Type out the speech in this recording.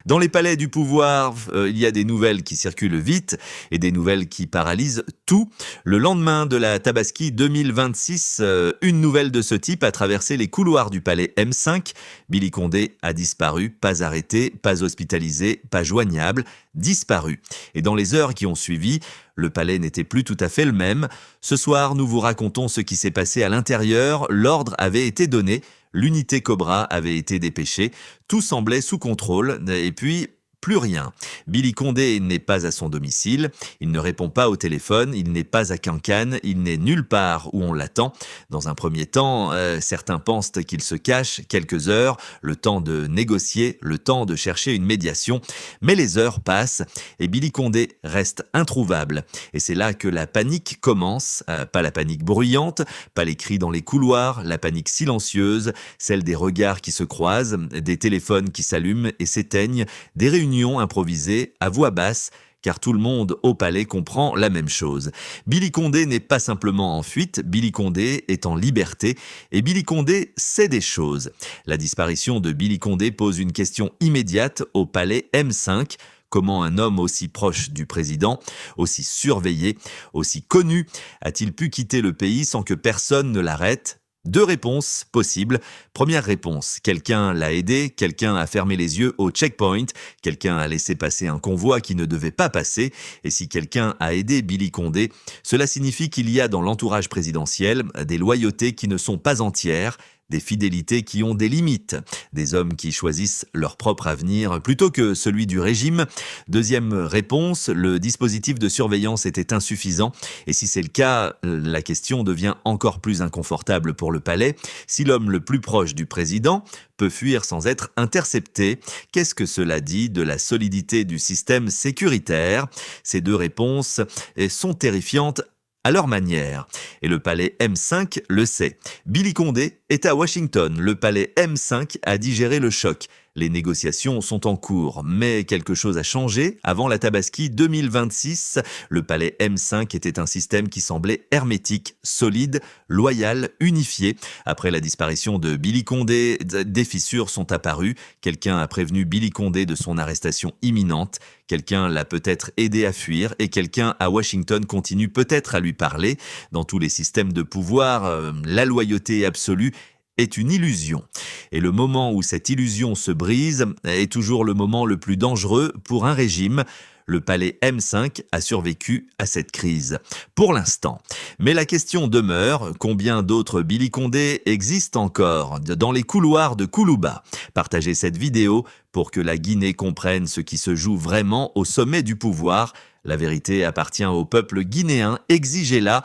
Dans les palais du pouvoir, il y a des nouvelles qui circulent vite et des nouvelles qui paralysent tout. Le lendemain de la Tabaski 2026, une nouvelle de ce type a traversé les couloirs du palais M5. Billy Condé a disparu, pas arrêté, pas hospitalisé, pas joignable, disparu. Et dans les heures qui ont suivi, le palais n'était plus tout à fait le même. Ce soir, nous vous racontons ce qui s'est passé à l'intérieur. L'ordre avait été donné, l'unité Cobra avait été dépêchée, tout semblait sous contrôle, et puis plus rien. Billy Condé n'est pas à son domicile, il ne répond pas au téléphone, il n'est pas à Cancan, il n'est nulle part où on l'attend. Dans un premier temps, certains pensent qu'il se cache quelques heures, le temps de négocier, le temps de chercher une médiation. Mais les heures passent et Billy Condé reste introuvable. Et c'est là que la panique commence, pas la panique bruyante, pas les cris dans les couloirs, la panique silencieuse, celle des regards qui se croisent, des téléphones qui s'allument et s'éteignent, des réunions improvisées à voix basse, car tout le monde au palais comprend la même chose. Billy Condé n'est pas simplement en fuite, Billy Condé est en liberté, et Billy Condé sait des choses. La disparition de Billy Condé pose une question immédiate au palais M5. Comment un homme aussi proche du président, aussi surveillé, aussi connu, a-t-il pu quitter le pays sans que personne ne l'arrête ? Deux réponses possibles. Première réponse, quelqu'un l'a aidé, quelqu'un a fermé les yeux au checkpoint, quelqu'un a laissé passer un convoi qui ne devait pas passer, et si quelqu'un a aidé Billy Condé, cela signifie qu'il y a dans l'entourage présidentiel des loyautés qui ne sont pas entières, des fidélités qui ont des limites, des hommes qui choisissent leur propre avenir plutôt que celui du régime. Deuxième réponse, le dispositif de surveillance était insuffisant et si c'est le cas, la question devient encore plus inconfortable pour le palais. Si l'homme le plus proche du président peut fuir sans être intercepté, qu'est-ce que cela dit de la solidité du système sécuritaire ? Ces deux réponses sont terrifiantes à leur manière. Et le palais M5 le sait. Billy Condé est à Washington. Le palais M5 a digéré le choc. Les négociations sont en cours, mais quelque chose a changé. Avant la Tabaski 2026, le palais M5 était un système qui semblait hermétique, solide, loyal, unifié. Après la disparition de Billy Condé, des fissures sont apparues. Quelqu'un a prévenu Billy Condé de son arrestation imminente. Quelqu'un l'a peut-être aidé à fuir et quelqu'un à Washington continue peut-être à lui parler. Dans tous les systèmes de pouvoir, la loyauté absolue est une illusion. Et le moment où cette illusion se brise est toujours le moment le plus dangereux pour un régime. Le palais M5 a survécu à cette crise, pour l'instant. Mais la question demeure, combien d'autres Billy Condé existent encore dans les couloirs de Koulouba ? Partagez cette vidéo pour que la Guinée comprenne ce qui se joue vraiment au sommet du pouvoir. La vérité appartient au peuple guinéen, exigez-la.